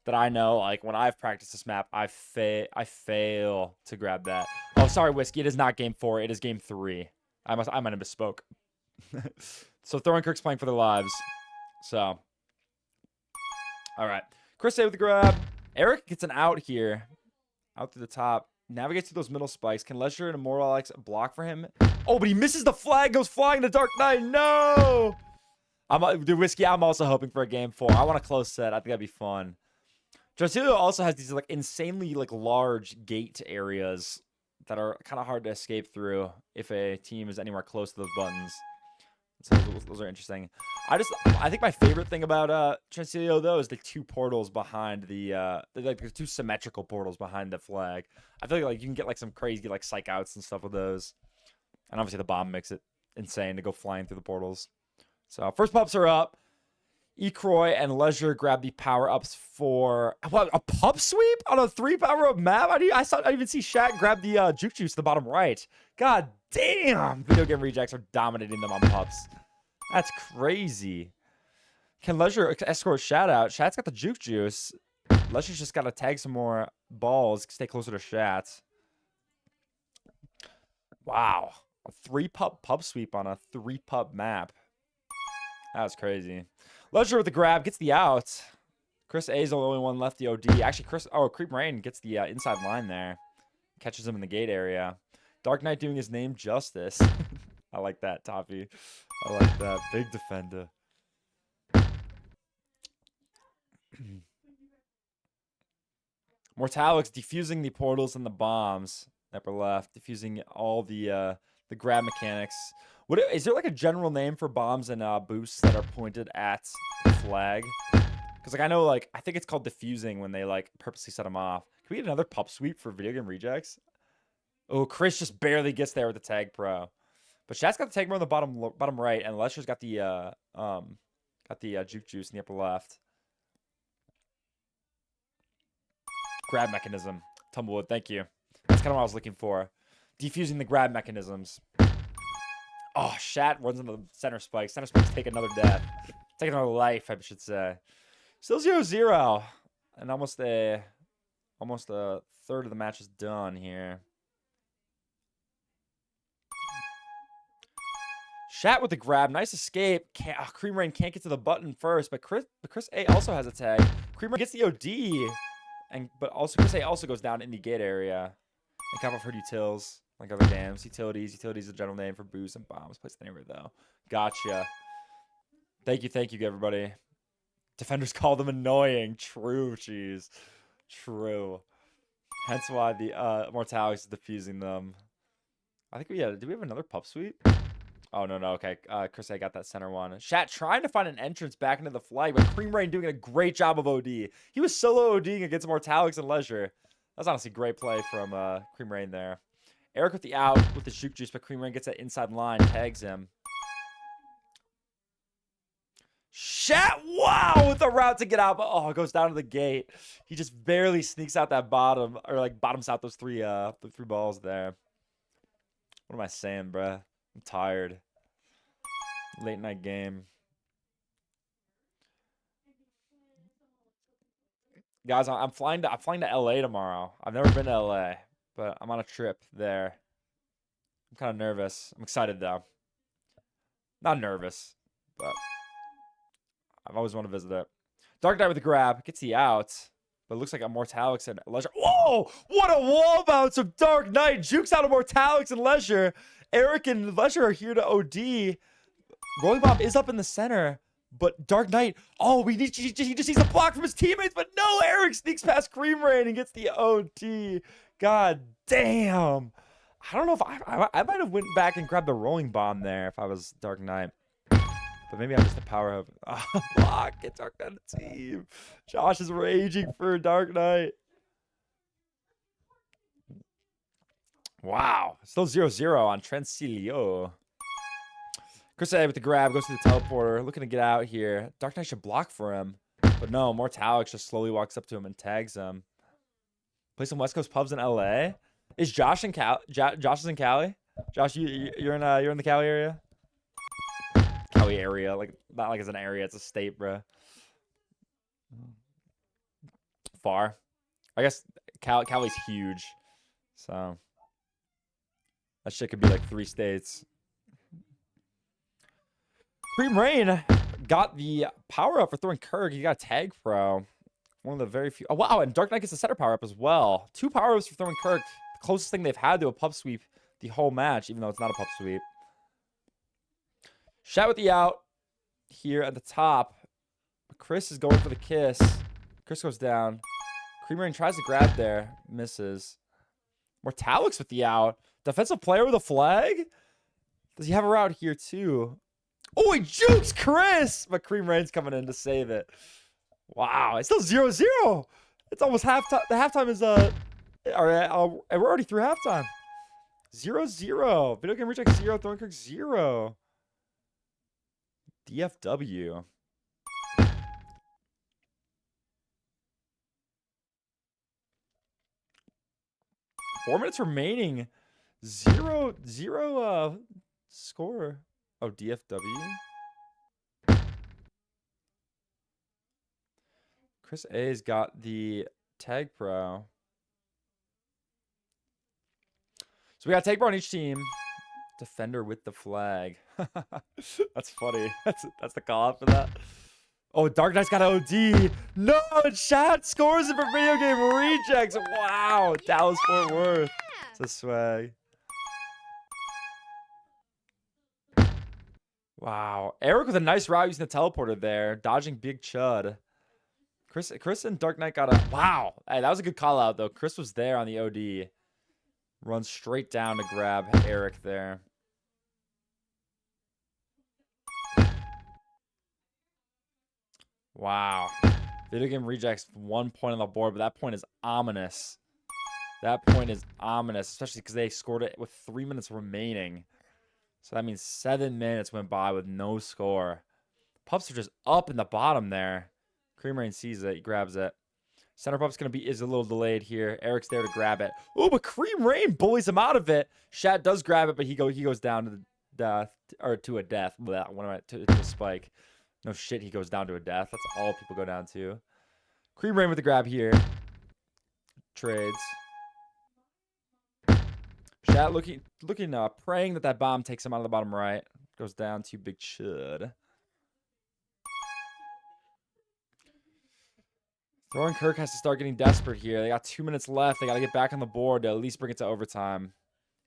that I know, like, when I've practiced this map, I fail to grab that. Oh, sorry, Whiskey. It is not game 4. It is game 3. I might have misspoke. So Thornkirk's playing for their lives. So, all right. Chris A with the grab. Eric gets an out here. Out through the top. Navigates through those middle spikes. Can Leisure and Immortal Alex block for him? Oh, but he misses the flag. Goes flying to Dark Knight. No! Dude, Whiskey, I'm also hoping for a game 4. I want a close set. I think that'd be fun. Josilio also has these like insanely like large gate areas that are kind of hard to escape through if a team is anywhere close to those buttons. So those are interesting. I think my favorite thing about Transilio though is the 2 portals behind the like 2 symmetrical portals behind the flag. I feel like you can get like some crazy like psych outs and stuff with those. And obviously the bomb makes it insane to go flying through the portals. So first pups are up. Ecroy and Leisure grab the power-ups for... What, a pup sweep on a 3 power-up map? I didn't even see Shat grab the Juke Juice to the bottom right. God damn! Video Game Rejects are dominating them on pups. That's crazy. Can Leisure escort Shat out? Shat's got the Juke Juice. Leisure's just got to tag some more balls, stay closer to Shat. Wow. A 3-pup sweep on a 3-pup map. That was crazy. Leisure with the grab, gets the out. Chris A is the only one left the OD. Actually, Creep Rain gets the inside line there. Catches him in the gate area. Dark Knight doing his name justice. I like that, Toppy. I like that. Big defender. Mortalix defusing the portals and the bombs. Upper left. Defusing all the grab mechanics. Is there like a general name for bombs and boosts that are pointed at the flag? Because like I think it's called diffusing when they like purposely set them off. Can we get another pup sweep for Video Game Rejects? Oh, Chris just barely gets there with the tag pro, but Shat's got the tag pro on the bottom right, and Lester's got the Juke Juice in the upper left. Grab mechanism, Tumblewood. Thank you. That's kind of what I was looking for. Defusing the grab mechanisms. Oh, Shat runs into the center spike. Center spikes take another death. Take another life, I should say. Still 0-0. And almost a third of the match is done here. Shat with the grab. Nice escape. Cream Rain can't get to the button first, but Chris A also has a tag. Cream Rain gets the OD. but also Chris A also goes down in the gate area. And cap off her utils like other games. Utilities is a general name for boosts and bombs. Place the name of it though. Gotcha. Thank you, everybody. Defenders call them annoying. True, cheese. True. Hence why the Mortalix is defusing them. I think did we have another pup sweep? Oh, no. Okay. Chris, I got that center one. Shat trying to find an entrance back into the flag, but Cream Rain doing a great job of OD. He was solo ODing against Mortalix and Leisure. That's honestly great play from Cream Rain there. Eric with the out with the Juke Juice, but Cream Rain gets that inside line, tags him. Shat, wow, with the route to get out, but it goes down to the gate. He just barely sneaks out that bottom, or like bottoms out those three balls there. What am I saying, bruh? I'm tired. Late night game. Guys, I'm flying to LA tomorrow. I've never been to LA, but I'm on a trip there. I'm kind of nervous. I'm excited though. Not nervous, but I've always wanted to visit it. Dark Knight with the grab. Gets the out. But it looks like a Mortalix and Leisure. Whoa! What a wall bounce of Dark Knight. Jukes out of Mortalix and Leisure. Eric and Leisure are here to OD. Rolling Bomb is up in the center. But Dark Knight, he just needs a block from his teammates. But no, Eric sneaks past Cream Rain and gets the OD. God damn. I don't know if I might have went back and grabbed the Rolling Bomb there if I was Dark Knight. But maybe I'm just a power of block. Get Dark Knight on the team. Josh is raging for Dark Knight. Wow. Still 0-0 on Trencilio. Chris A with the grab, goes to the teleporter. Looking to get out here. Dark Knight should block for him. But no, Mortalix just slowly walks up to him and tags him. Play some West Coast pubs in LA. Is Josh in Cali? Josh is in Cali? Josh, you're in the Cali area? Cali area, like not like it's an area, it's a state, bro. Far. I guess Cali's huge, so that shit could be like 3 states. Cream Rain got the power up for throwing Kirk. He got a tag pro. One of the very few. Oh wow, and Dark Knight gets the center power up as well. 2 power ups for throwing Kirk. The closest thing they've had to a pub sweep the whole match, even though it's not a pub sweep. Shat with the out here at the top. Chris is going for the kiss. Chris goes down. Cream Rain tries to grab there. Misses. Mortalix with the out. Defensive player with a flag? Does he have a route here too? Oh, he jukes Chris! But Cream Rain's coming in to save it. Wow, it's still 0-0. It's almost halftime. The halftime is we're already through halftime. 0-0. Video game reject 0. Throwing Kirk 0. DFW. Four minutes remaining. 0-0 score. Oh, DFW. Chris A's got the tag pro. So we got tag pro on each team. Defender with the flag. That's funny. That's the call out for that. Oh, Dark Knight's got OD. No, Shat scores it for video game rejects. Wow, Dallas Fort Worth. It's a swag. Wow, Eric with a nice route using the teleporter there, dodging Big Chud. Chris and Dark Knight got a wow. Hey, that was a good call out though. Chris was there on the OD. Runs straight down to grab Eric there. Wow. Video game rejects 1 point on the board, but that point is ominous. That point is ominous, especially because they scored it with 3 minutes remaining. So that means 7 minutes went by with no score. Pups are just up in the bottom there. Cream Rain sees it. He grabs it. Center Pup's is a little delayed here. Eric's there to grab it. Oh, but Cream Rain bullies him out of it. Shat does grab it, but he goes down to the death, or to a death. To a spike. No shit, he goes down to a death. That's all people go down to. Cream Rain with the grab here. Trades. Shat looking, praying that bomb takes him out of the bottom right. Goes down to Big Chud. Thor and Kirk has to start getting desperate here. They got 2 minutes left. They got to get back on the board to at least bring it to overtime.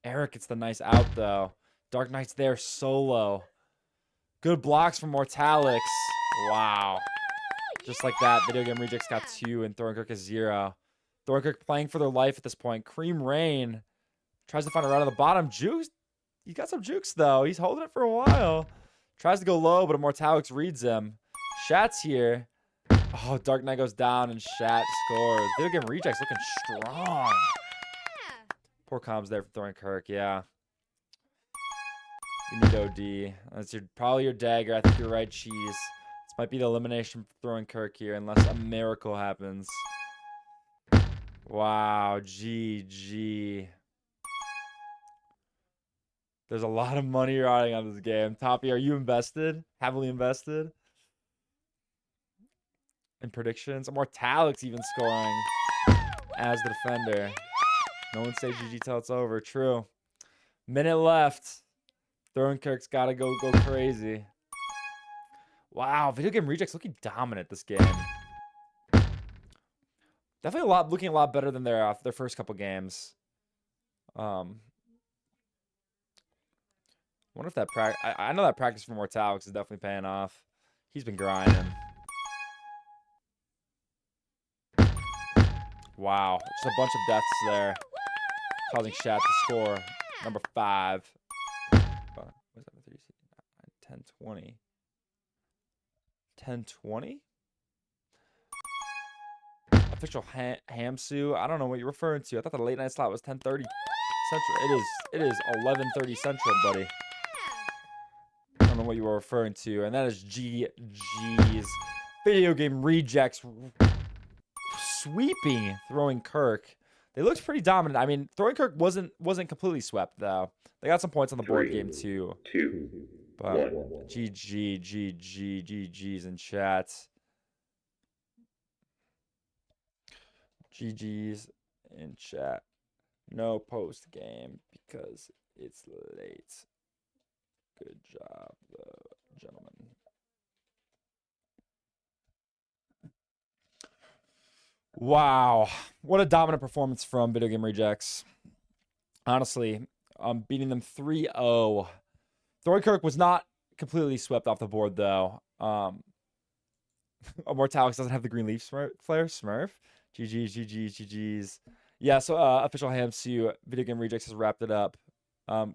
Eric gets the nice out, though. Dark Knight's there solo. Good blocks from Mortalix. Wow. Just like that, Video Game Rejects got 2 and Thor and Kirk is 0. Thor and Kirk playing for their life at this point. Cream Rain tries to find a route on the bottom. Jukes. He's got some jukes, though. He's holding it for a while. Tries to go low, but Mortalix reads him. Shat's here. Oh, Dark Knight goes down and Shat scores. Video Game Rejects looking strong. Poor comms there for Thor and Kirk, yeah. You need OD. That's probably your dagger. I think you're right, Cheese. This might be the elimination for Thor and Kirk here, unless a miracle happens. Wow, GG. There's a lot of money riding on this game. Toppy, are you invested? Heavily invested? In predictions? Mortalix even scoring as the defender. No one say GG till it's over. True. Minute left. Thor and Kirk's got to go crazy. Wow, Video Game Rejects looking dominant this game. Definitely looking a lot better than their first couple games. Wonder if that I know that practice from Mortalix is definitely paying off. He's been grinding. Wow, just a bunch of deaths there, causing Shat to score. Number 5. What is that? 10, 20. 10, 20? Official Hamsu. I don't know what you're referring to. I thought the late night slot was 10:30 Central. It is 11:30 Central, buddy. I don't know what you were referring to. And that is GG's. Video Game Rejects sweeping Throwing Kirk. They looked pretty dominant. I mean, Throwing Kirk wasn't completely swept though. They got some points on the board game too. 2, But 1. GG's in chat. GG's in chat. No post game because it's late. Good job, though, gentlemen. Wow. What a dominant performance from Video Game Rejects. Honestly, beating them 3-0. Thor and Kirk was not completely swept off the board, though. Mortalix doesn't have the green leaf flare. Smurf. GG's. Yeah, so official Hamsu, Video Game Rejects has wrapped it up. I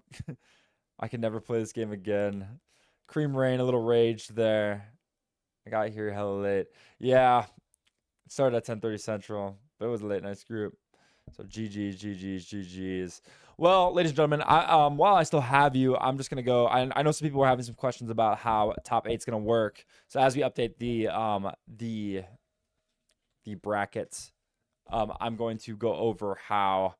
can never play this game again. Cream Rain, a little rage there. I got here hella late. Yeah, it started at 10:30 Central, but it was a late night group. So GG's. Well, ladies and gentlemen, while I still have you, I'm just gonna go. I know some people were having some questions about how top 8's gonna work. So as we update the brackets, I'm going to go over how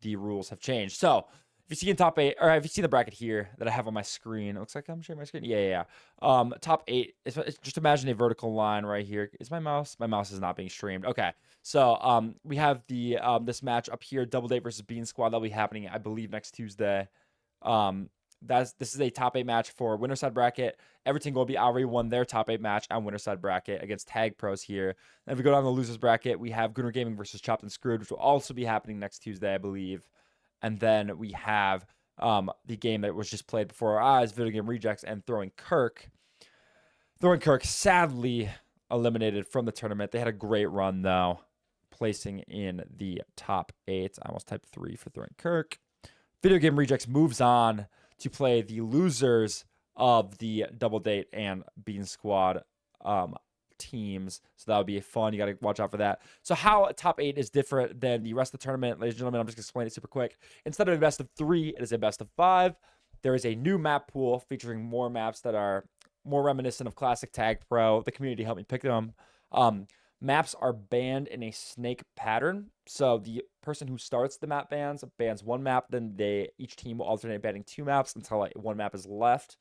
the rules have changed. So if you see in top 8, or if you see the bracket here that I have on my screen, it looks like I'm sharing my screen. Yeah. Top 8. It's just imagine a vertical line right here. Is my mouse? My mouse is not being streamed. Okay. So we have the this match up here, Double Date versus Bean Squad. That'll be happening, I believe, next Tuesday. This is a top 8 match for winner side bracket. Every team will be already won their top 8 match on winner side bracket against Tag Pros here. And if we go down the losers bracket, we have Gunner Gaming versus Chopped and Screwed, which will also be happening next Tuesday, I believe. And then we have the game that was just played before our eyes, Video Game Rejects and Throwing Kirk. Throwing Kirk sadly eliminated from the tournament. They had a great run, though, placing in the top 8. I almost typed 3 for Throwing Kirk. Video Game Rejects moves on to play the losers of the Double Date and Bean Squad teams. So that would be fun. You got to watch out for that. So how top 8 is different than the rest of the tournament, ladies and gentlemen, I'm just going to explain it super quick. Instead of a best of 3, it is a best of 5. There is a new map pool featuring more maps that are more reminiscent of classic Tag Pro. The community helped me pick them. Maps are banned in a snake pattern. So the person who starts the map bans one map, then each team will alternate banning 2 maps until like 1 map is left.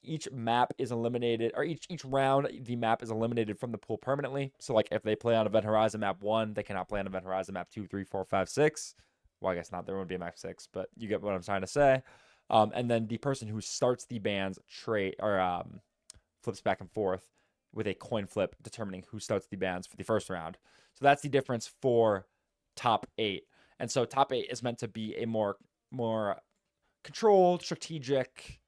Each map is eliminated, or each round, the map is eliminated from the pool permanently. So like if they play on Event Horizon map 1, they cannot play on Event Horizon map 2, 3, 4, 5, 6. Well, I guess not. There won't be a map 6, but you get what I'm trying to say. And then the person who starts the bans flips back and forth with a coin flip determining who starts the bans for the first round. So that's the difference for top 8. And so top 8 is meant to be a more controlled, strategic,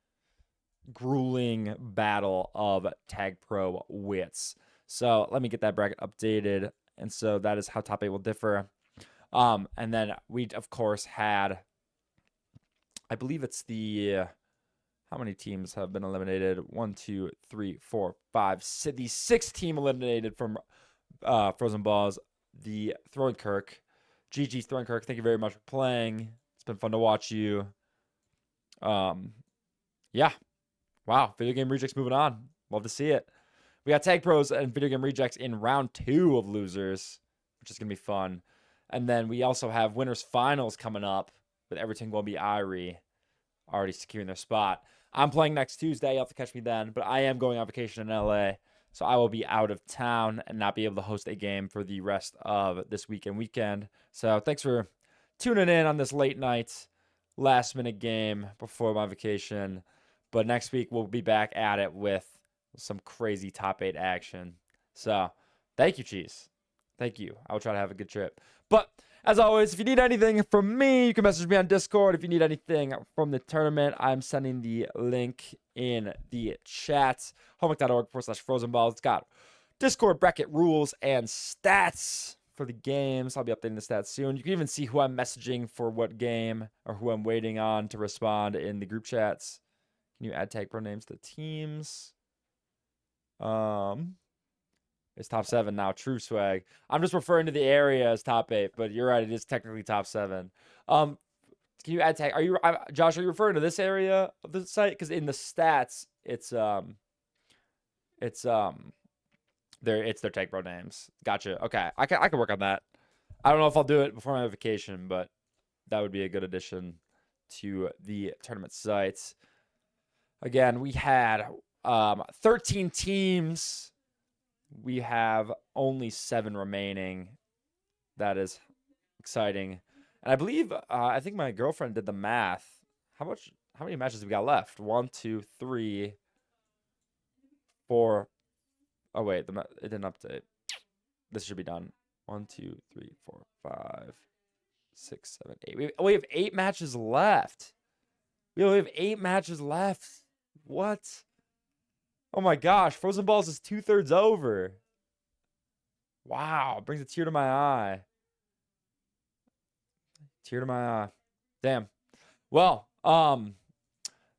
grueling battle of Tag Pro wits. So let me get that bracket updated. And so that is how top 8 will differ. And then we, of course, had, I believe it's the, how many teams have been eliminated? 1, 2, 3, 4, 5. The 6th team eliminated from Frozen Balls, the Throwing Kirk. GG's Throwing Kirk, thank you very much for playing. It's been fun to watch you. Yeah. Wow, Video Game Rejects moving on. Love to see it. We got Tag Pros and Video Game Rejects in round 2 of losers, which is going to be fun. And then we also have winners finals coming up with everything going to be Irie already securing their spot. I'm playing next Tuesday. You'll have to catch me then, but I am going on vacation in LA, so I will be out of town and not be able to host a game for the rest of this weekend. So thanks for tuning in on this late night, last minute game before my vacation. But next week we'll be back at it with some crazy top 8 action. So thank you, Cheese. Thank you. I will try to have a good trip. But as always, if you need anything from me, you can message me on Discord. If you need anything from the tournament, I'm sending the link in the chat. Homework.org/frozenballs. It's got Discord bracket rules and stats for the games. I'll be updating the stats soon. You can even see who I'm messaging for what game or who I'm waiting on to respond in the group chats. Can you add Tag Pro names to teams? It's top 7 now. True swag. I'm just referring to the area as top 8, but you're right. It is technically top 7. Can you add tag? Josh? Are you referring to this area of the site? Because in the stats, it's their Tag Pro names. Gotcha. Okay, I can work on that. I don't know if I'll do it before my vacation, but that would be a good addition to the tournament sites. Again, we had 13 teams. We have only 7 remaining. That is exciting. And I believe, I think my girlfriend did the math. How many matches have we got left? 1, 2, 3, 4. Oh, wait, it didn't update. This should be done. 1, 2, 3, 4, 5, 6, 7, 8. We have 8 matches left. We only have 8 matches left. What? Oh my gosh, Frozen Balls is 2/3 over. Wow, brings a tear to my eye. Tear to my eye. Damn. Well,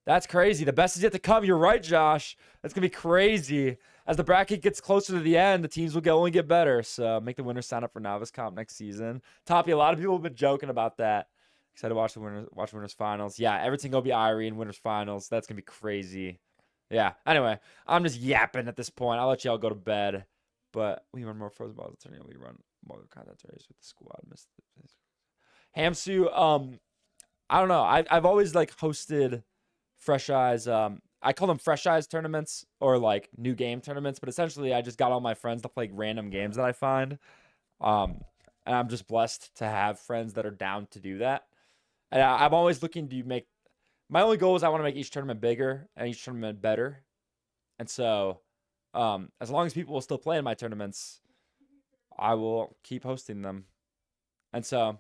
that's crazy. The best is yet to come. You're right, Josh. That's gonna be crazy. As the bracket gets closer to the end, the teams will only get better. So make the winners sign up for Novice Comp next season. Toppy, a lot of people have been joking about that. Excited to watch the winners finals. Yeah, everything will be Irie in winners finals. That's gonna be crazy. Yeah. Anyway, I'm just yapping at this point. I'll let y'all go to bed. But we run more Frozen Balls attorney. We run more content areas with the squad. Hamsu, I don't know. I've always like hosted Fresh Eyes. I call them Fresh Eyes tournaments or like new game tournaments, but essentially I just got all my friends to play random games that I find. And I'm just blessed to have friends that are down to do that. And I'm always looking to make. My only goal is I want to make each tournament bigger and each tournament better. And so, as long as people will still play in my tournaments, I will keep hosting them. And so,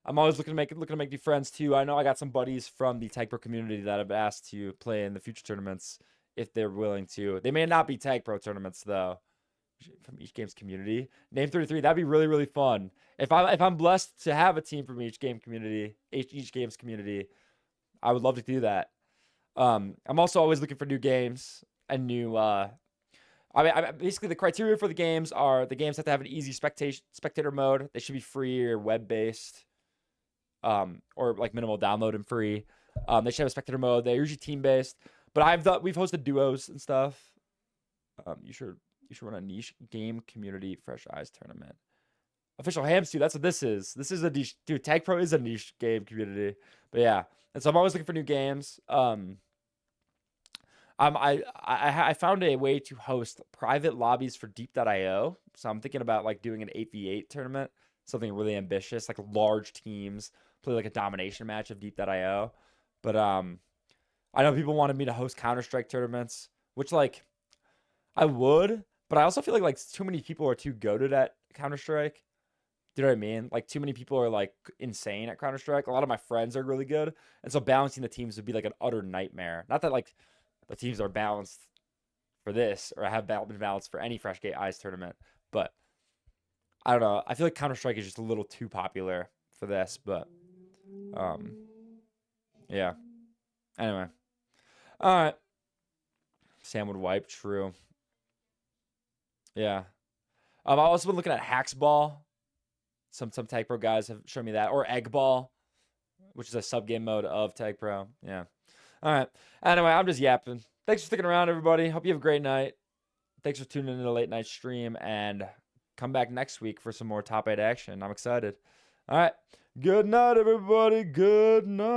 I'm always looking to make new friends too. I know I got some buddies from the Tag Pro community that I've asked to play in the future tournaments if they're willing to. They may not be Tag Pro tournaments though. From each game's community. Name 33. That'd be really, really fun. If I'm blessed to have a team from each game's community, I would love to do that. I'm also always looking for new games and new. Basically the criteria for the games are the games have to have an easy spectator mode. They should be free or web based, or like minimal download and free. They should have a spectator mode. They're usually team based, but we've hosted duos and stuff. You should run a niche game community Fresh Eyes tournament. Official Hamster, that's what this is. This is a niche, dude. Tag Pro is a niche game community, but yeah. And so I'm always looking for new games. I found a way to host private lobbies for Deep.io. So I'm thinking about like doing an 8v8 tournament, something really ambitious, like large teams play like a domination match of Deep.io. But I know people wanted me to host Counter-Strike tournaments, which like I would, But I also feel like too many people are too goated at Counter-Strike. Do you know what I mean? Like too many people are like insane at Counter-Strike. A lot of my friends are really good. And so balancing the teams would be like an utter nightmare. Not that like the teams are balanced for this or have been balanced for any Freshgate Eyes tournament, but I don't know. I feel like Counter-Strike is just a little too popular for this, but yeah. Anyway. All right. Sam would wipe, true. Yeah. I've also been looking at Hacksball. Some Tag Pro guys have shown me that. Or Egg Ball, which is a sub-game mode of Tag Pro. Yeah. All right. Anyway, I'm just yapping. Thanks for sticking around, everybody. Hope you have a great night. Thanks for tuning into the late night stream. And come back next week for some more top 8 action. I'm excited. All right. Good night, everybody. Good night.